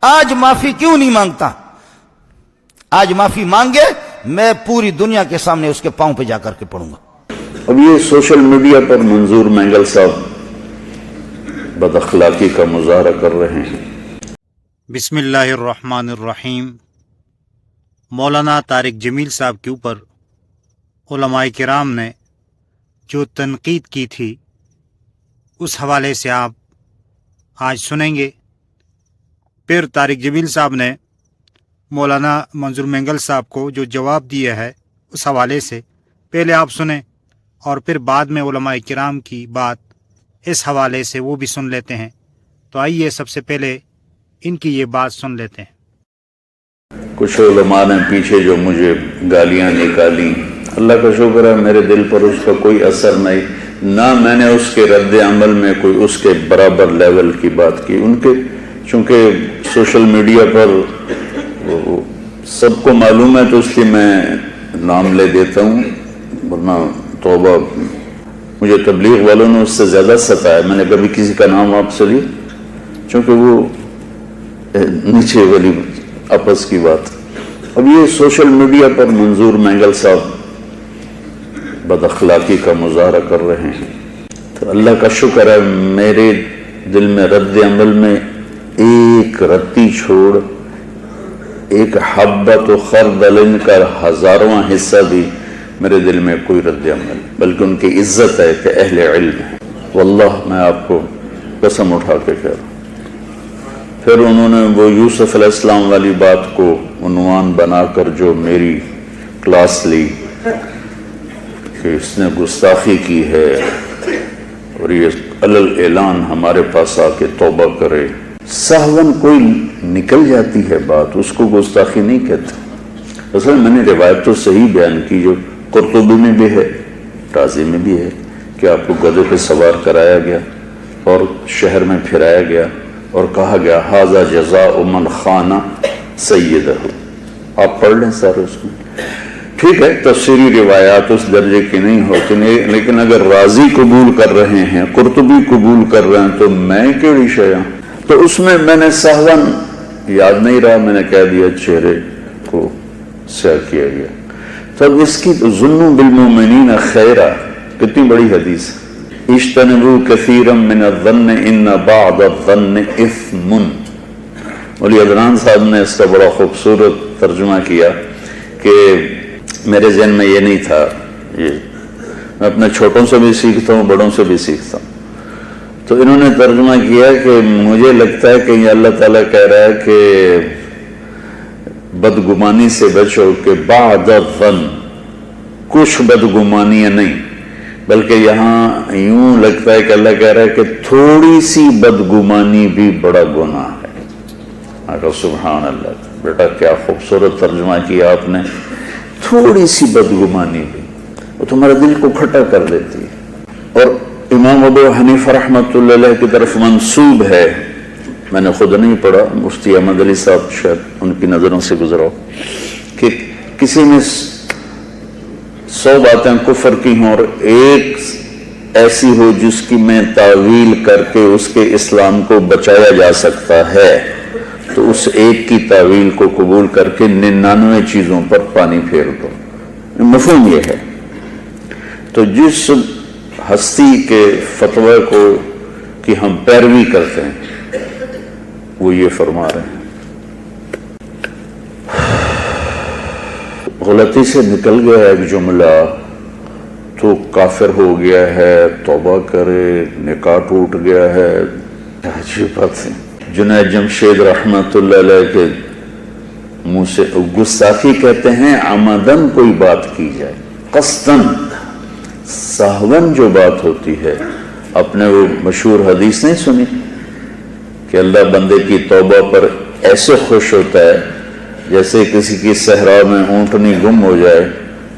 آج معافی کیوں نہیں مانگتا؟ آج معافی مانگے، میں پوری دنیا کے سامنے اس کے پاؤں پہ جا کر کے پڑوں گا۔ اب یہ سوشل میڈیا پر منظور مینگل صاحب بد اخلاقی کا مظاہرہ کر رہے ہیں۔ بسم اللہ الرحمن الرحیم۔ مولانا طارق جمیل صاحب کے اوپر علماء کرام نے جو تنقید کی تھی اس حوالے سے آپ آج سنیں گے۔ پھر طارق جمیل صاحب نے مولانا منظور مینگل صاحب کو جو جواب دیا ہے اس حوالے سے پہلے آپ سنیں، اور پھر بعد میں علماء کرام کی بات اس حوالے سے وہ بھی سن لیتے ہیں۔ تو آئیے سب سے پہلے ان کی یہ بات سن لیتے ہیں۔ کچھ علماء نے پیچھے جو مجھے گالیاں نکالی، اللہ کا شکر ہے میرے دل پر اس کا کوئی اثر نہیں، نہ میں نے اس کے رد عمل میں کوئی اس کے برابر لیول کی بات کی۔ ان کے چونکہ سوشل میڈیا پر سب کو معلوم ہے تو اس لیے میں نام لے دیتا ہوں، ورنہ توبہ، مجھے تبلیغ والوں نے اس سے زیادہ ستایا، میں نے کبھی کسی کا نام آپ سے لیا، چونکہ وہ نیچے والی آپس کی بات۔ اب یہ سوشل میڈیا پر منظور مینگل صاحب بد اخلاقی کا مظاہرہ کر رہے ہیں، تو اللہ کا شکر ہے میرے دل میں رد عمل میں ایک رتی چھوڑ، ایک حبۃ و خردل کا 1000واں حصہ بھی میرے دل میں کوئی رد عمل، بلکہ ان کی عزت ہے کہ اہل علم ہے۔ واللہ میں آپ کو قسم اٹھا کے کہہ رہا ہوں۔ پھر انہوں نے وہ یوسف علیہ السلام والی بات کو عنوان بنا کر جو میری کلاس لی کہ اس نے گستاخی کی ہے اور یہ علل اعلان ہمارے پاس آ کے توبہ کرے۔ سہون کوئی نکل جاتی ہے بات، اس کو گستاخی نہیں کہتے۔ اصل میں نے روایت تو صحیح بیان کی جو قرطبی میں بھی ہے، رازی میں بھی ہے، کہ آپ کو گدھے پہ سوار کرایا گیا اور شہر میں پھرایا گیا اور کہا گیا ھذا جزاء من خان سیدہ۔ آپ پڑھ لیں سارے اس کو۔ ٹھیک ہے، تفسیری روایات اس درجے کی نہیں ہوتی، لیکن اگر رازی قبول کر رہے ہیں، قرطبی قبول کر رہے ہیں، تو میں کیڑی شے ہوں؟ تو اس میں نے سہون یاد نہیں رہا، میں نے کہہ دیا چہرے کو سیاہ کیا گیا۔ تب اس کی ظنوا بالمؤمنین خیرا کتنی بڑی حدیث ہے، اجتنبوا کثیرا من الظن ان بعض الظن اثم۔ مولی عدنان صاحب نے اس کا بڑا خوبصورت ترجمہ کیا کہ میرے ذہن میں یہ نہیں تھا، یہ میں اپنے چھوٹوں سے بھی سیکھتا ہوں، بڑوں سے بھی سیکھتا ہوں۔ تو انہوں نے ترجمہ کیا کہ مجھے لگتا ہے کہ یہ اللہ تعالیٰ کہہ رہا ہے کہ بدگمانی سے بچو، کہ بعد الظن، کچھ بدگمانیاں نہیں، بلکہ یہاں یوں لگتا ہے کہ اللہ کہہ رہا ہے کہ تھوڑی سی بدگمانی بھی بڑا گناہ ہے۔ آقا سبحان اللہ، بیٹا کیا خوبصورت ترجمہ کیا آپ نے، تھوڑی سی بدگمانی بھی وہ تمہارے دل کو کھٹا کر دیتی ہے۔ اور امام ابو حنیفہ رحمۃ اللہ علیہ کی طرف منسوب ہے، میں نے خود نہیں پڑھا، مفتی احمد علی صاحب شاید ان کی نظروں سے گزرا، کہ کسی میں 100 باتیں کفر کی ہوں اور ایک ایسی ہو جس کی میں تعویل کر کے اس کے اسلام کو بچایا جا سکتا ہے، تو اس ایک کی تعویل کو قبول کر کے 99 چیزوں پر پانی پھیر دو۔ مفہوم یہ ہے۔ تو جس ہستی کے فتوی کو کہ ہم پیروی کرتے ہیں وہ یہ فرما رہے ہیں، غلطی سے نکل گیا ایک جملہ تو کافر ہو گیا ہے، توبہ کرے، نکاح ٹوٹ گیا ہے۔ عجیب بات ہے۔ جنید جمشید رحمت اللہ علیہ کے منہ سے گستاخی کہتے ہیں عمدن کوئی بات کی جائے، قصدن۔ سہون جو بات ہوتی ہے، اپنے وہ مشہور حدیث نہیں سنی کہ اللہ بندے کی توبہ پر ایسے خوش ہوتا ہے جیسے کسی کی صحرا میں اونٹنی گم ہو جائے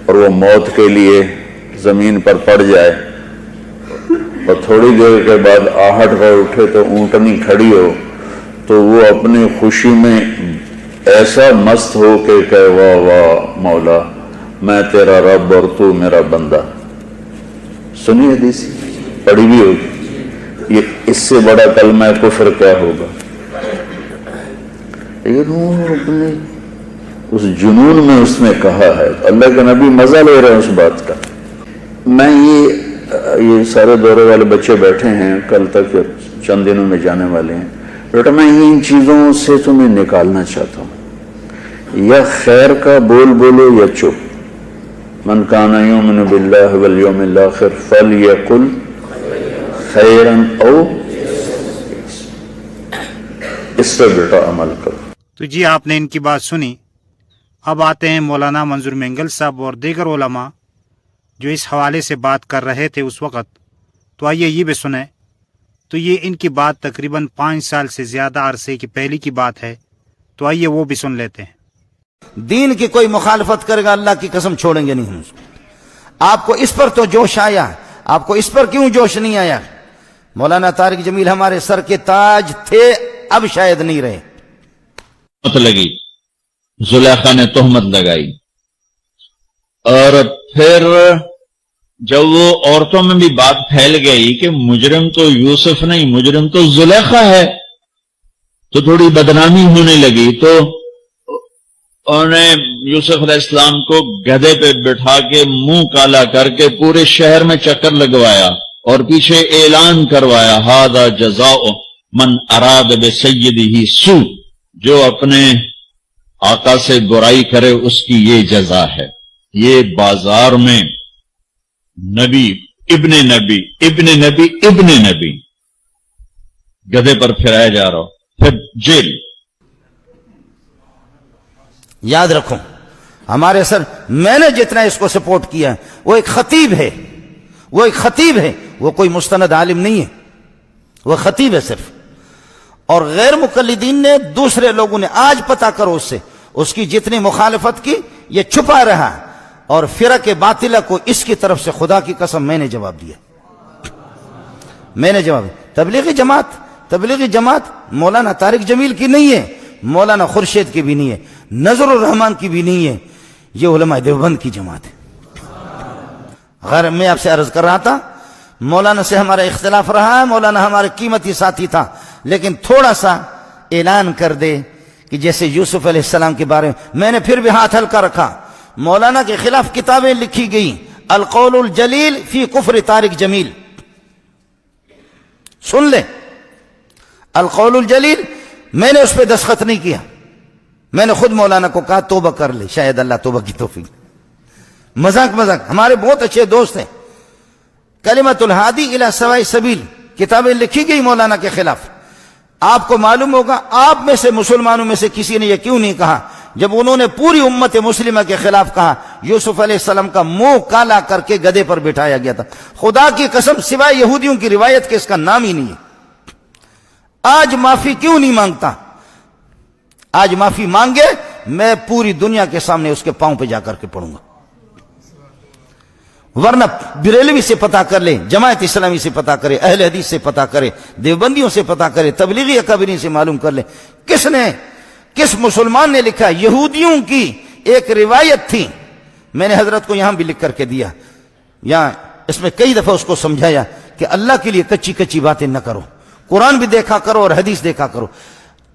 اور وہ موت کے لیے زمین پر پڑ جائے اور تھوڑی دیر کے بعد آہٹ کر اٹھے تو اونٹنی کھڑی ہو، تو وہ اپنی خوشی میں ایسا مست ہو کہ کہے واہ واہ مولا میں تیرا رب اور تو میرا بندہ۔ سنی حدیث، پڑھی بھی ہوگی۔ یہ اس سے بڑا کلمہ کفر کیا ہوگا؟ لیکن وہ اپنے اس جنون میں اس نے کہا ہے، اللہ کے نبی مزہ لے رہے ہیں اس بات کا۔ میں یہ سارے دورے والے بچے بیٹھے ہیں، کل تک چند دنوں میں جانے والے ہیں، بیٹا میں ان چیزوں سے تمہیں نکالنا چاہتا ہوں، یا خیر کا بول بولو یا چپ۔ من کان یؤمن باللہ والیوم الآخر فلیقل خیرا او، اس پر بیٹا عمل کرو۔ تو جی آپ نے ان کی بات سنی۔ اب آتے ہیں مولانا منظور مینگل صاحب اور دیگر علماء جو اس حوالے سے بات کر رہے تھے اس وقت، تو آئیے یہ بھی سنیں۔ تو یہ ان کی بات تقریباً 5 سال سے زیادہ عرصے کی پہلی کی بات ہے، تو آئیے وہ بھی سن لیتے ہیں۔ دین کی کوئی مخالفت کرے گا اللہ کی قسم چھوڑیں گے نہیں ہم اس کو۔ آپ کو اس پر تو جوش آیا، آپ کو اس پر کیوں جوش نہیں آیا؟ مولانا طارق جمیل ہمارے سر کے تاج تھے، اب شاید نہیں رہے۔ لگی زلیخا نے تہمت لگائی، اور پھر جب وہ عورتوں میں بھی بات پھیل گئی کہ مجرم تو یوسف نہیں، مجرم تو زلیخا ہے، تو تھوڑی بدنامی ہونے لگی۔ تو انہوں نے یوسف علیہ السلام کو گدھے پہ بٹھا کے منہ کالا کر کے پورے شہر میں چکر لگوایا اور پیچھے اعلان کروایا، ھذا جزاء من اراد بسیدہ سوء، جو اپنے آقا سے برائی کرے اس کی یہ جزا ہے۔ یہ بازار میں نبی ابن نبی ابن نبی ابن نبی گدھے پر پھرایا جا رہا ہو، پھر جیل۔ یاد رکھو ہمارے سر، میں نے جتنا اس کو سپورٹ کیا ہے، وہ ایک خطیب ہے، وہ ایک خطیب ہے، وہ کوئی مستند عالم نہیں ہے، وہ خطیب ہے صرف۔ اور غیر مقلدین نے، دوسرے لوگوں نے، آج پتہ کرو اس سے، اس کی جتنی مخالفت کی یہ چھپا رہا، اور فرق باطلہ کو اس کی طرف سے خدا کی قسم میں نے جواب دیا، میں نے جواب دیا۔ تبلیغی جماعت مولانا طارق جمیل کی نہیں ہے، مولانا خورشید کی بھی نہیں ہے، نظر الرحمان کی بھی نہیں ہے، یہ علماء دیوبند کی جماعت ہے۔ غیر میں آپ سے عرض کر رہا تھا، مولانا سے ہمارا اختلاف رہا ہے، مولانا ہمارے قیمتی ساتھی تھا، لیکن تھوڑا سا اعلان کر دے کہ جیسے یوسف علیہ السلام کے بارے میں نے پھر بھی ہاتھ ہلکا رکھا۔ مولانا کے خلاف کتابیں لکھی گئی، القول الجلیل فی کفر طارق جمیل، سن لے، القول الجلیل، میں نے اس پہ دستخط نہیں کیا، میں نے خود مولانا کو کہا توبہ کر لے، شاید اللہ توبہ کی توفیق۔ مذاق ہمارے بہت اچھے دوست ہیں، کلمۃ الہادی الی سواء السبیل کتابیں لکھی گئی مولانا کے خلاف۔ آپ کو معلوم ہوگا آپ میں سے، مسلمانوں میں سے کسی نے یہ کیوں نہیں کہا جب انہوں نے پوری امت مسلمہ کے خلاف کہا، یوسف علیہ السلام کا منہ کالا کر کے گدھے پر بٹھایا گیا تھا۔ خدا کی قسم سوائے یہودیوں کی روایت کے اس کا نام ہی نہیں ہے۔ آج معافی کیوں نہیں مانگتا؟ آج معافی مانگے، میں پوری دنیا کے سامنے اس کے پاؤں پہ جا کر کے پڑوں گا۔ ورنہ بریلوی سے پتہ کر لے، جماعت اسلامی سے پتہ کرے، اہل حدیث سے پتہ کرے، دیوبندیوں سے پتہ کرے، تبلیغی اکابرین سے معلوم کر لے، کس مسلمان نے لکھا؟ یہودیوں کی ایک روایت تھی، میں نے حضرت کو یہاں بھی لکھ کر کے دیا، یہاں اس میں کئی دفعہ اس کو سمجھایا کہ اللہ کے لیے کچی باتیں نہ کرو، قرآن بھی دیکھا کرو اور حدیث دیکھا کرو۔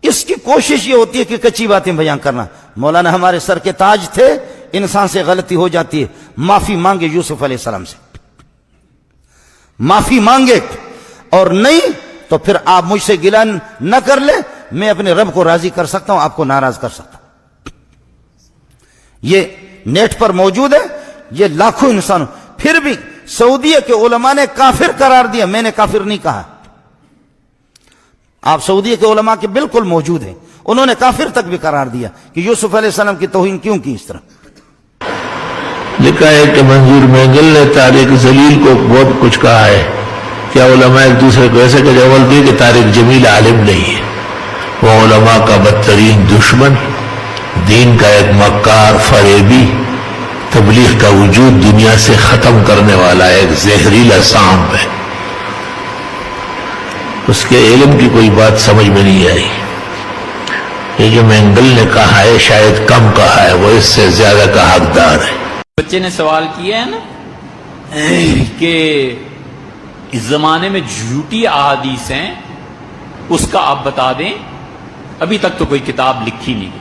اس کی کوشش یہ ہوتی ہے کہ کچی باتیں بیان کرنا۔ مولانا ہمارے سر کے تاج تھے، انسان سے غلطی ہو جاتی ہے، معافی مانگے یوسف علیہ السلام سے، معافی مانگے، اور نہیں تو پھر آپ مجھ سے گلہ نہ کر لیں، میں اپنے رب کو راضی کر سکتا ہوں، آپ کو ناراض کر سکتا ہوں۔ یہ نیٹ پر موجود ہے، یہ لاکھوں انسانوں، پھر بھی سعودیہ کے علماء نے کافر قرار دیا، میں نے کافر نہیں کہا۔ آپ سعودیہ کے علماء کے بالکل موجود ہیں، انہوں نے کافر تک بھی قرار دیا کہ یوسف علیہ السلام کی توہین کیوں کی اس طرح۔ لکھا ہے کہ منظور مینگل نے طارق جلیل کو بہت کچھ کہا ہے، کیا علماء ایک دوسرے کو ایسے کہ جواب دے کہ طارق جمیل عالم نہیں ہے، وہ علماء کا بدترین دشمن، دین کا ایک مکار فریبی، تبلیغ کا وجود دنیا سے ختم کرنے والا ایک زہریلا سانپ ہے۔ اس کے علم کی کوئی بات سمجھ میں نہیں آئی۔ یہ جو مینگل نے کہا ہے شاید کم کہا ہے، وہ اس سے زیادہ کا حقدار ہے۔ بچے نے سوال کیا ہے نا کہ اس زمانے میں جھوٹی احادیث ہیں، اس کا آپ بتا دیں ابھی تک تو کوئی کتاب لکھی نہیں گئی.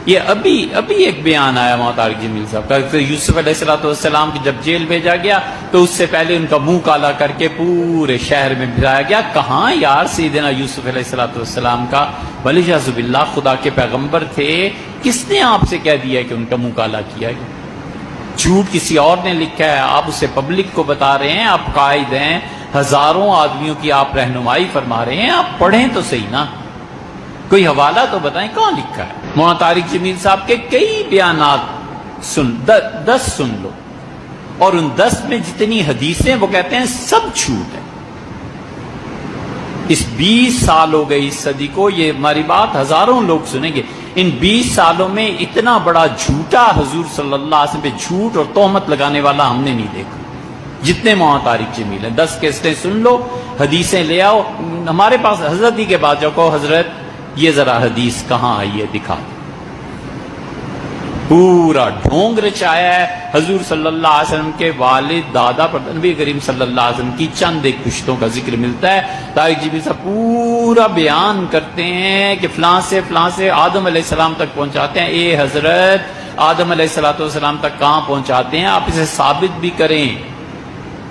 یہ ابھی ایک بیان آیا وہاں طارق جمیل صاحب کا کہ یوسف علیہ السلام کی جب جیل بھیجا گیا تو اس سے پہلے ان کا منہ کالا کر کے پورے شہر میں بھجایا گیا. کہاں یار سیدنا یوسف علیہ السلام کا ولیعوذ باللہ خدا کے پیغمبر تھے, کس نے آپ سے کہہ دیا کہ ان کا منہ کالا کیا گیا؟ جھوٹ کسی اور نے لکھا ہے, آپ اسے پبلک کو بتا رہے ہیں, آپ قائد ہیں, ہزاروں آدمیوں کی آپ رہنمائی فرما رہے ہیں, آپ پڑھیں تو صحیح نا, کوئی حوالہ تو بتائیں کہاں لکھا ہے. مولانا طارق جمیل صاحب کے کئی بیانات سن 10 سن لو, اور ان 10 میں جتنی حدیثیں وہ کہتے ہیں سب جھوٹ ہے. اس 20 سال ہو گئے اس صدی کو, یہ ہماری بات ہزاروں لوگ سنیں گے. ان 20 سالوں میں اتنا بڑا جھوٹا حضور صلی اللہ علیہ وسلم پہ جھوٹ اور تہمت لگانے والا ہم نے نہیں دیکھا جتنے مولانا طارق جمیل ہیں. 10 کیسٹیں سن لو, حدیثیں لے آؤ, ہمارے پاس حضرت ہی کے بعد جاؤ کہو حضرت یہ ذرا حدیث کہاں آئی ہے دکھا دو. پورا ڈھونگ رچایا ہے حضور صلی اللہ علیہ وسلم کے والد دادا پر نبی کریم صلی اللہ علیہ وسلم کی چند ایک پشتوں کا ذکر ملتا ہے. طارق جمیل صاحب پورا بیان کرتے ہیں کہ فلاں سے آدم علیہ السلام تک پہنچاتے ہیں. اے حضرت آدم علیہ السلام تک کہاں پہنچاتے ہیں, آپ اسے ثابت بھی کریں.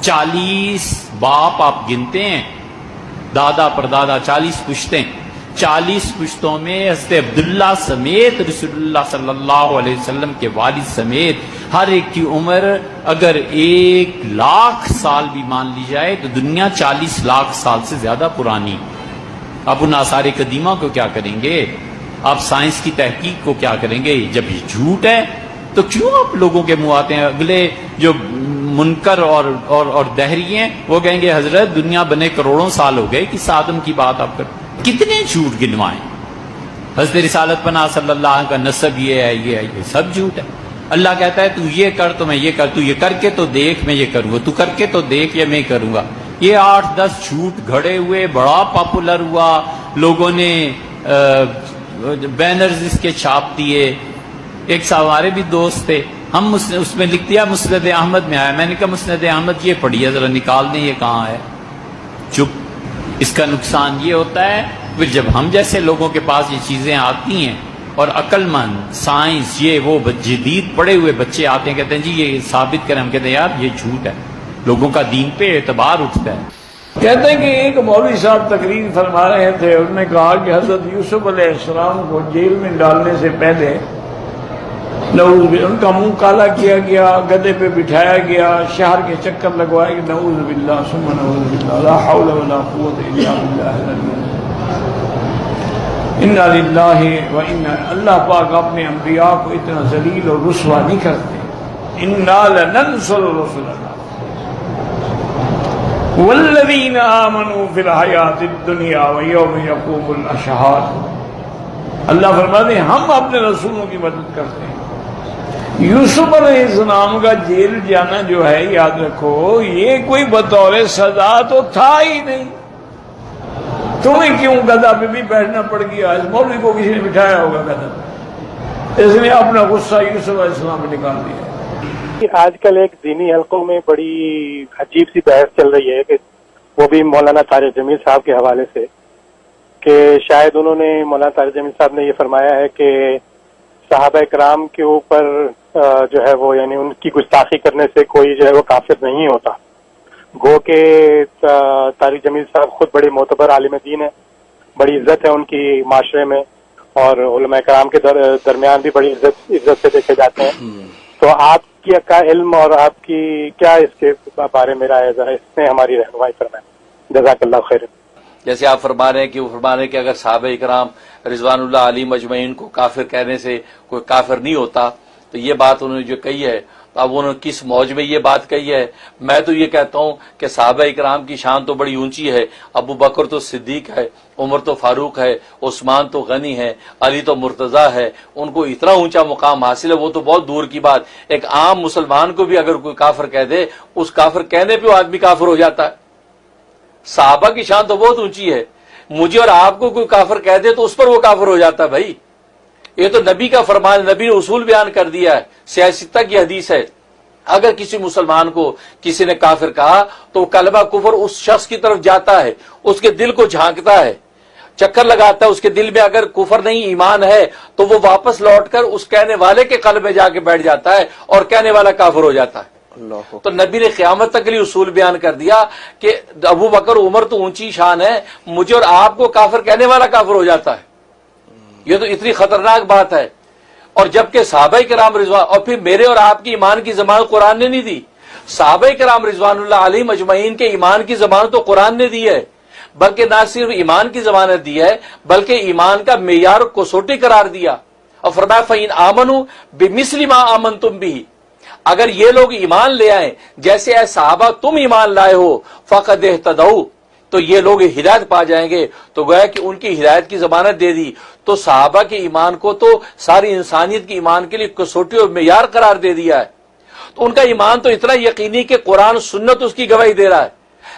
40 باپ آپ گنتے ہیں, دادا پر دادا 40 پشتیں, 40 پشتوں میں حضرت عبداللہ سمیت رسول اللہ صلی اللہ علیہ وسلم کے والد سمیت ہر ایک کی عمر اگر 1,00,000 سال بھی مان لی جائے تو دنیا 40 لاکھ سال سے زیادہ پرانی. آپ ان آثار قدیمہ کو کیا کریں گے, آپ سائنس کی تحقیق کو کیا کریں گے؟ جب یہ جھوٹ ہے تو کیوں آپ لوگوں کے منہ آتے ہیں؟ اگلے جو منکر اور دہری ہیں وہ کہیں گے حضرت دنیا بنے کروڑوں سال ہو گئے, کس آدم کی بات آپ کرتے؟ کتنے جھوٹ گنوائیں. حضرت رسالت پناہ صلی اللہ علیہ وسلم کا نسب یہ ہے, یہ سب جھوٹ ہے. اللہ کہتا ہے تو یہ کر تو میں یہ کر, تو یہ کر کے تو دیکھ میں یہ کروں گا, تو کر کے تو دیکھ یہ میں کروں گا. یہ 8-10 جھوٹ گھڑے ہوئے, بڑا پاپولر ہوا, لوگوں نے بینرز اس کے چھاپ دیے. ایک صاحب ہمارے بھی دوست تھے, ہم اس میں لکھ دیا مسند احمد میں آیا. میں نے کہا مسند احمد یہ پڑھیے ذرا نکال دیں یہ کہاں ہے. چپ. اس کا نقصان یہ ہوتا ہے پھر جب ہم جیسے لوگوں کے پاس یہ چیزیں آتی ہیں اور عقل مند سائنس یہ وہ جدید پڑے ہوئے بچے آتے ہیں کہتے ہیں جی یہ ثابت کریں, ہم کہتے ہیں یار یہ جھوٹ ہے. لوگوں کا دین پہ اعتبار اٹھتا ہے. کہتے ہیں کہ ایک مولوی صاحب تقریر فرما رہے تھے, انہوں نے کہا کہ حضرت یوسف علیہ السلام کو جیل میں ڈالنے سے پہلے نعوذ باللہ ان کا منہ کالا کیا گیا, گدے پہ بٹھایا گیا, شہر کے چکر لگوائے گئے. نعوذ باللہ ثم نعوذ باللہ, لا حول ولا قوت الا باللہ. انا للہ و انا, اللہ پاک اپنے انبیاء کو اتنا ذلیل اور رسوا نہیں کرتے. انا لننصر رسلنا والذین آمنوا فی الحیات الدنیا ویوم یقوم الاشہاد. اللہ فرماتے ہیں ہم اپنے رسولوں کی مدد کرتے ہیں. یوسف علیہ السلام کا جیل جانا جو ہے یاد رکھو یہ کوئی بطور سزا تو تھا ہی نہیں. تمہیں کیوں گدھا پہ بھی بیٹھنا پڑ گیا؟ اس مولوی کو کسی نے بٹھایا ہوگا گدھا پہ, اس نے اپنا غصہ یوسف علیہ السلام پہ نکال دیا. آج کل ایک دینی حلقوں میں بڑی عجیب سی بحث چل رہی ہے کہ وہ بھی مولانا طارق جمیل صاحب کے حوالے سے, کہ شاید انہوں نے مولانا طارق جمیل صاحب نے یہ فرمایا ہے کہ صحابہ کرام کے اوپر جو ہے وہ یعنی ان کی گستاخی کرنے سے کوئی جو ہے وہ کافر نہیں ہوتا. گو کہ طارق جمیل صاحب خود بڑے معتبر عالم دین ہیں, بڑی عزت ہے ان کی معاشرے میں, اور علماء کرام کے درمیان بھی بڑی عزت سے دیکھے جاتے ہیں. تو آپ کا علم اور آپ کی کیا اس کے بارے میں رائے, ذرا اس میں ہماری رہنمائی فرمائیں. جزاک اللہ خیر. جیسے آپ فرما رہے ہیں کہ وہ فرما رہے ہیں کہ اگر صحابہ کرام رضوان اللہ علیہ مجمعین کو کافر کہنے سے کوئی کافر نہیں ہوتا, تو یہ بات انہوں نے جو کہی ہے تو اب انہوں نے کس موج میں یہ بات کہی ہے؟ میں تو یہ کہتا ہوں کہ صحابہ کرام کی شان تو بڑی اونچی ہے. ابو بکر تو صدیق ہے, عمر تو فاروق ہے, عثمان تو غنی ہے, علی تو مرتضیٰ ہے. ان کو اتنا اونچا مقام حاصل ہے, وہ تو بہت دور کی بات. ایک عام مسلمان کو بھی اگر کوئی کافر کہہ دے, اس کافر کہنے پہ وہ آدمی کافر ہو جاتا ہے. صحابہ کی شان تو بہت اونچی ہے, مجھے اور آپ کو کوئی کافر کہہ دے تو اس پر وہ کافر ہو جاتا ہے. بھائی یہ تو نبی کا فرمان, نبی نے اصول بیان کر دیا ہے, سیاستہ کی حدیث ہے. اگر کسی مسلمان کو کسی نے کافر کہا تو کلمہ کفر اس شخص کی طرف جاتا ہے, اس کے دل کو جھانکتا ہے. چکر لگاتا ہے، اس کے دل میں اگر کفر نہیں ایمان ہے تو وہ واپس لوٹ کر اس کہنے والے کے قلب میں جا کے بیٹھ جاتا ہے اور کہنے والا کافر ہو جاتا ہے۔ تو نبی نے قیامت تک کے لیے اصول بیان کر دیا کہ ابو بکر عمر تو اونچی شان ہے، مجھے اور آپ کو کافر کہنے والا کافر ہو جاتا ہے۔ یہ تو اتنی خطرناک بات ہے۔ اور جبکہ صحابہ کرام رضوان، اور پھر میرے اور آپ کی ایمان کی ضمانت قرآن نے نہیں دی، صحابہ کرام رضوان اللہ علیہم اجمعین کے ایمان کی ضمانت تو قرآن نے دی ہے، بلکہ نہ صرف ایمان کی ضمانت دی ہے بلکہ ایمان کا معیار کو سوٹی قرار دیا، اور فرمایا فَإِنْ آمَنُوا بِمِثْلِ مَا آمَنْتُمْ بِهِ، اگر یہ لوگ ایمان لے آئیں جیسے اے صحابہ تم ایمان لائے ہو فقد اہتدوا، تو یہ لوگ ہدایت پا جائیں گے۔ تو گویا کہ ان کی ہدایت کی ضمانت دے دی، تو صحابہ کے ایمان کو تو ساری انسانیت کے ایمان کے لیے کسوٹی اور معیار قرار دے دیا ہے۔ تو ان کا ایمان تو اتنا یقینی کہ قرآن سنت اس کی گواہی دے رہا ہے،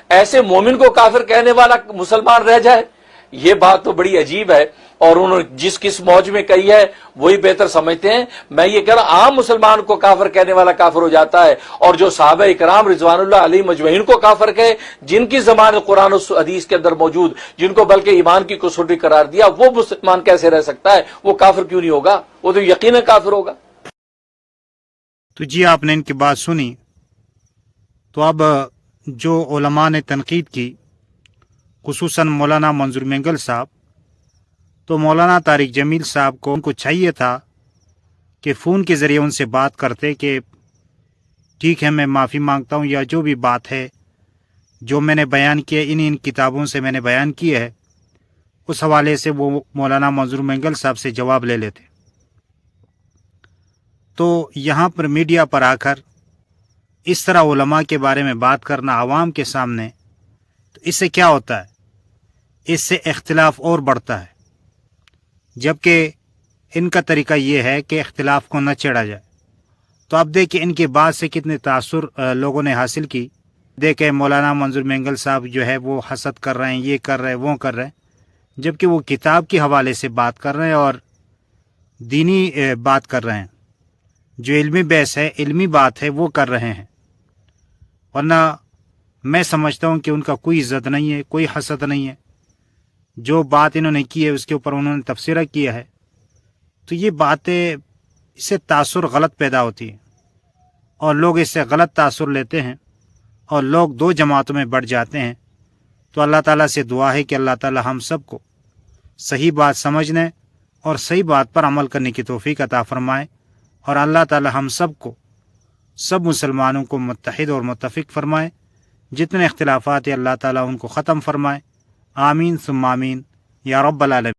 ایسے مومن کو کافر کہنے والا مسلمان رہ جائے، یہ بات تو بڑی عجیب ہے۔ اور انہوں نے جس کس موج میں کہی ہے وہی بہتر سمجھتے ہیں۔ میں یہ کہہ رہا ہوں عام مسلمان کو کافر کہنے والا کافر ہو جاتا ہے، اور جو صحابہ اکرام رضوان اللہ علیہم اجمعین کو کافر کہے، جن کی ضمانت قرآن و حدیث کے اندر موجود، جن کو بلکہ ایمان کی کسوٹی قرار دیا، وہ مسلمان کیسے رہ سکتا ہے؟ وہ کافر کیوں نہیں ہوگا؟ وہ تو یقیناً کافر ہوگا۔ تو جی آپ نے ان کی بات سنی، تو اب جو علماء نے تنقید کی، خصوصاً مولانا منظور مینگل صاحب، تو مولانا طارق جمیل صاحب کو ان کو چاہیے تھا کہ فون کے ذریعے ان سے بات کرتے کہ ٹھیک ہے میں معافی مانگتا ہوں، یا جو بھی بات ہے جو میں نے بیان کیا ان کتابوں سے میں نے بیان کی ہے، اس حوالے سے وہ مولانا منظور مینگل صاحب سے جواب لے لیتے۔ تو یہاں پر میڈیا پر آ کر اس طرح علماء کے بارے میں بات کرنا عوام کے سامنے، تو اس سے کیا ہوتا ہے؟ اس سے اختلاف اور بڑھتا ہے، جبکہ ان کا طریقہ یہ ہے کہ اختلاف کو نہ چھیڑا جائے۔ تو اب دیکھیں ان کے بعد سے کتنے تاثر لوگوں نے حاصل کی۔ دیکھیں مولانا منظور مینگل صاحب جو ہے وہ حسد کر رہے ہیں، یہ کر رہے ہیں، وہ کر رہے ہیں، جبکہ وہ کتاب کے حوالے سے بات کر رہے ہیں اور دینی بات کر رہے ہیں، جو علمی بحث ہے، علمی بات ہے، وہ کر رہے ہیں۔ ورنہ میں سمجھتا ہوں کہ ان کا کوئی عزت نہیں ہے، کوئی حسد نہیں ہے، جو بات انہوں نے کی ہے اس کے اوپر انہوں نے تبصرہ کیا ہے۔ تو یہ باتیں، اس سے تاثر غلط پیدا ہوتی ہے اور لوگ اس سے غلط تاثر لیتے ہیں اور لوگ دو جماعتوں میں بڑھ جاتے ہیں۔ تو اللہ تعالیٰ سے دعا ہے کہ اللہ تعالیٰ ہم سب کو صحیح بات سمجھنے اور صحیح بات پر عمل کرنے کی توفیق عطا فرمائے، اور اللہ تعالیٰ ہم سب کو، سب مسلمانوں کو متحد اور متفق فرمائے، جتنے اختلافات ہیں اللہ تعالیٰ ان کو ختم فرمائے۔ آمین ثم آمین یا رب العالمین۔